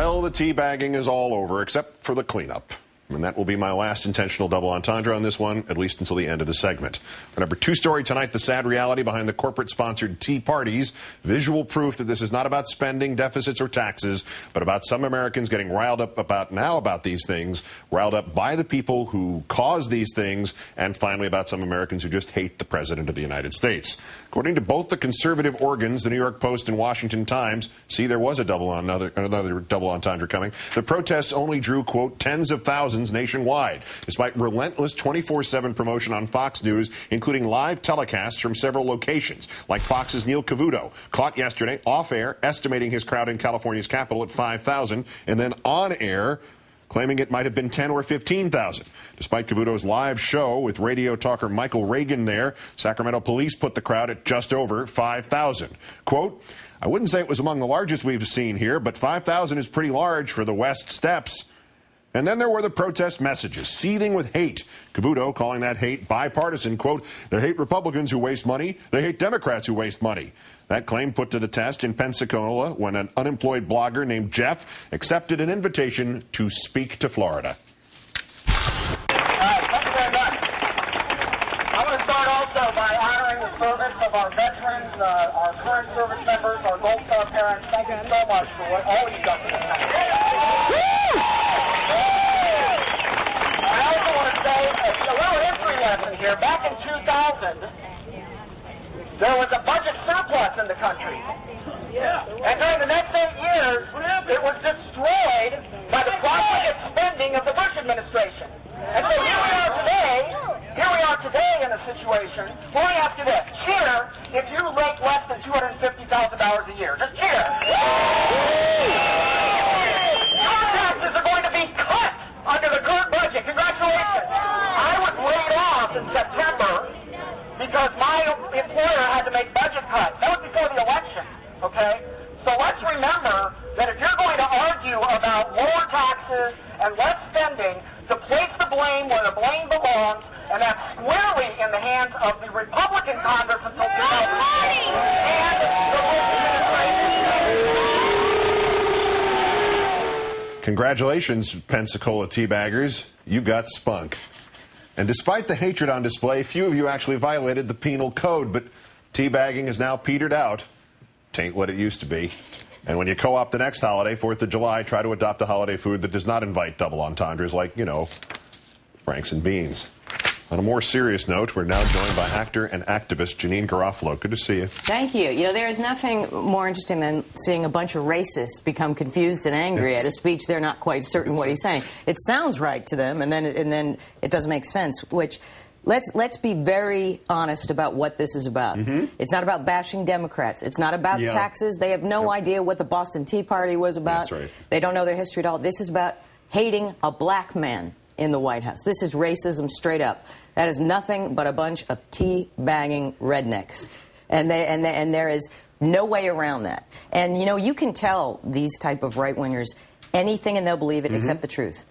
Well, the teabagging is all over, except for the cleanup. And that will be my last intentional double entendre on this one, at least until the end of the segment. Our number 2 story tonight, the sad reality behind the corporate-sponsored tea parties. Visual proof that this is not about spending, deficits, or taxes, but about some Americans getting riled up about these things, riled up by the people who cause these things, and finally about some Americans who just hate the President of the United States. According to both the conservative organs, the New York Post and Washington Times, see, there was another double entendre coming. The protests only drew, quote, tens of thousands nationwide, despite relentless 24/7 promotion on Fox News, including live telecasts from several locations, like Fox's Neil Cavuto, caught yesterday off-air estimating his crowd in California's capital at 5,000, and then on-air claiming it might have been 10 or 15,000. Despite Cavuto's live show with radio talker Michael Reagan there, Sacramento police put the crowd at just over 5,000. Quote, I wouldn't say it was among the largest we've seen here, but 5,000 is pretty large for the West Steps. And then there were the protest messages, seething with hate. Cavuto calling that hate bipartisan, quote, they hate Republicans who waste money, they hate Democrats who waste money. That claim put to the test in Pensacola when an unemployed blogger named Jeff accepted an invitation to speak to Florida. Thank you very much. I want to start also by honoring the service of our veterans, our current service members, our Gold Star parents. Thank you so much for what all you've done for this country. I also want to say a little history lesson here. Back in 2000, there was a budget surplus in the country. And during the next 8 years, it was destroyed by the profligate spending of the Bush administration. And so here we are today in a situation where we ask you this: cheer if you make less than $250,000 a year. Just cheer. Your taxes are going to be cut under the current budget. Congratulations. I was laid off in September because my employer had to make budget cuts. That was before the election, okay? So let's remember that if you're going to argue about lower taxes and less spending, to place the blame where the blame belongs, and that's squarely in the hands of the Republican Congress until 2010 and the Bush administration. Congratulations, Pensacola teabaggers. You got spunk. And despite the hatred on display, few of you actually violated the penal code, but teabagging is now petered out. Tain't what it used to be. And when you co-opt the next holiday, 4th of July, try to adopt a holiday food that does not invite double entendres like, you know, Franks and beans. On a more serious note, we're now joined by actor and activist Janine Garofalo. Good to see you. Thank you. You know, there is nothing more interesting than seeing a bunch of racists become confused and angry at a speech they're not quite certain what he's saying. It sounds right to them, and then it doesn't make sense, which... Let's be very honest about what this is about. It's not about bashing Democrats. It's not about taxes. They have no idea what the Boston Tea Party was about. That's right. They don't know their history at all. This is about hating a black man in the White House. This is racism straight up. That is nothing but a bunch of tea-bagging rednecks. And there is no way around that. And, you know, you can tell these type of right-wingers anything and they'll believe it except the truth.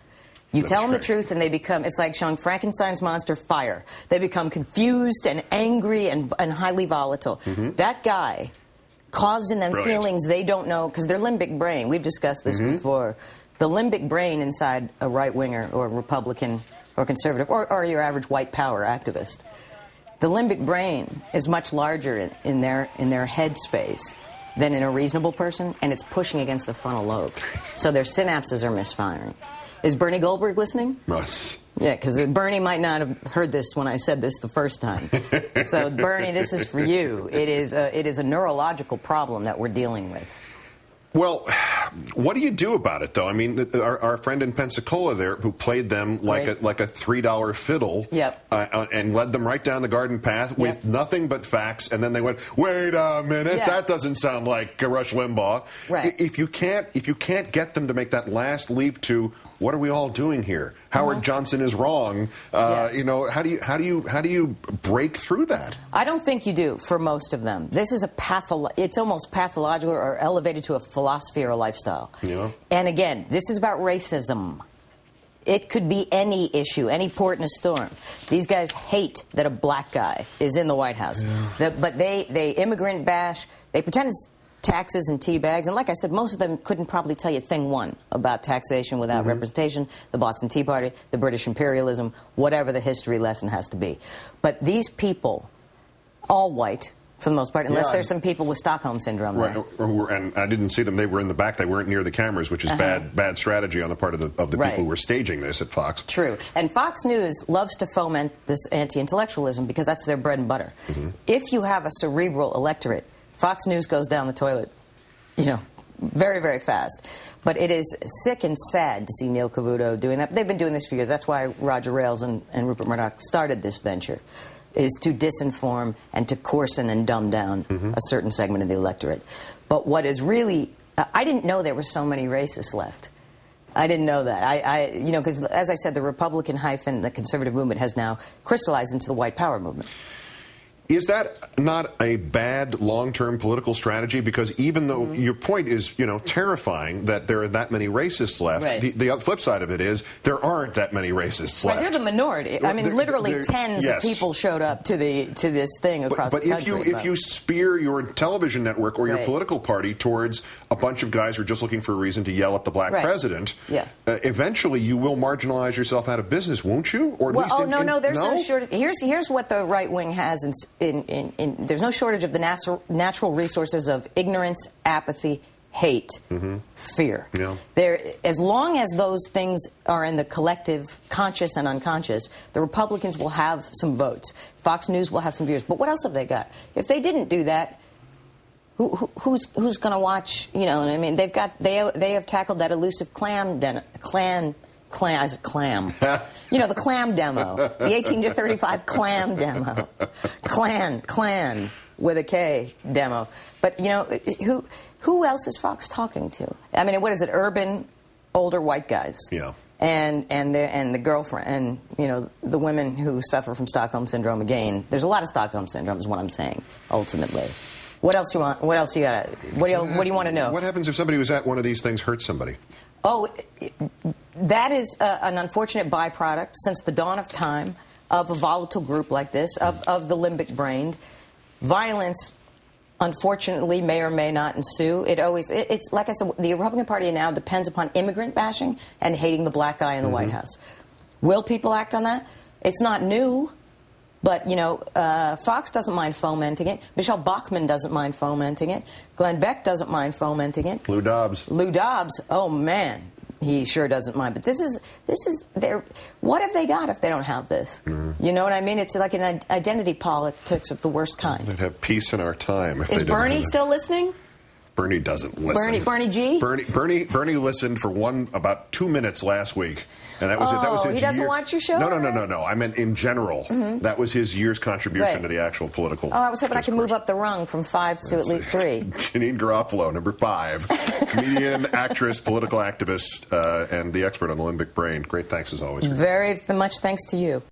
You tell them the truth and they become, it's like showing Frankenstein's monster fire. They become confused and angry and highly volatile. That guy caused in them feelings they don't know, because their limbic brain, we've discussed this before, the limbic brain inside a right-winger or a Republican or conservative or your average white power activist, the limbic brain is much larger in their head space than in a reasonable person, and it's pushing against the frontal lobe. So their synapses are misfiring. Is Bernie Goldberg listening? Yes. Yeah, because Bernie might not have heard this when I said this the first time. So, Bernie, this is for you. It is a neurological problem that we're dealing with. Well, what do you do about it, though? I mean, our friend in Pensacola there, who played them like a $3 fiddle, and led them right down the garden path with nothing but facts, and then they went, "Wait a minute, that doesn't sound like Rush Limbaugh." Right. If you can't get them to make that last leap to what are we all doing here? Howard Johnson is wrong. You know, how do you break through that? I don't think you do for most of them. This is it's almost pathological or elevated to a philosophy or a lifestyle. Yeah. And again, this is about racism. It could be any issue, any port in a storm. These guys hate that a black guy is in the White House. But they immigrant bash. They pretend it's taxes and tea bags. And like I said, most of them couldn't probably tell you thing one about taxation without representation, the Boston Tea Party, the British imperialism, whatever the history lesson has to be. But these people, all white, for the most part, unless there's some people with Stockholm Syndrome. Right, and I didn't see them. They were in the back. They weren't near the cameras, which is bad strategy on the part of the people who were staging this at Fox. True. And Fox News loves to foment this anti-intellectualism because that's their bread and butter. If you have a cerebral electorate, Fox News goes down the toilet, very, very fast. But it is sick and sad to see Neil Cavuto doing that. But they've been doing this for years. That's why Roger Ailes and Rupert Murdoch started this venture, is to disinform and to coarsen and dumb down a certain segment of the electorate. But what is really... I didn't know there were so many racists left. I didn't know that. Because as I said, the Republican hyphen, the conservative movement has now crystallized into the white power movement. Is that not a bad long-term political strategy? Because even though your point is, terrifying that there are that many racists left, the flip side of it is there aren't that many racists left. They're the minority. I mean, literally tens of people showed up to this thing across the country. But if you spear your television network or your political party towards a bunch of guys who are just looking for a reason to yell at the black president, eventually you will marginalize yourself out of business, won't you? Or at least there's no shortage. Here's what the right wing has there's no shortage of the natural resources of ignorance, apathy, hate, fear. As long as those things are in the collective conscious and unconscious, the Republicans will have some votes. Fox News will have some viewers. But what else have they got? If they didn't do that, who's going to watch? You know what I mean? They have tackled that elusive clam. I said clam. The clam demo. The 18 to 35 clam demo. Clan with a K demo. But, who else is Fox talking to? I mean, what is it? Urban, older white guys. Yeah. And the girlfriend, and, the women who suffer from Stockholm Syndrome again. There's a lot of Stockholm Syndrome is what I'm saying, ultimately. What else you want? What else you got? What do you want to know? What happens if somebody who's at one of these things hurts somebody? Oh, that is an unfortunate byproduct since the dawn of time of a volatile group like this, of the limbic brain. Violence, unfortunately, may or may not ensue. It's like I said, the Republican Party now depends upon immigrant bashing and hating the black guy in the White House. Will people act on that? It's not new. But, Fox doesn't mind fomenting it. Michelle Bachmann doesn't mind fomenting it. Glenn Beck doesn't mind fomenting it. Lou Dobbs, oh, man, he sure doesn't mind. But this is their... What have they got if they don't have this? You know what I mean? It's like an identity politics of the worst kind. They'd have peace in our time. Is Bernie still listening? Bernie doesn't listen. Bernie G? Bernie listened for about 2 minutes last week. And that was it. That was his he doesn't watch your show? No. I meant in general. That was his year's contribution to the actual political I was hoping I could move up the rung from 5 to at least 3. Janine Garofalo, number 5. Comedian, actress, political activist, and the expert on the limbic brain. Great thanks as always. Very much thanks to you.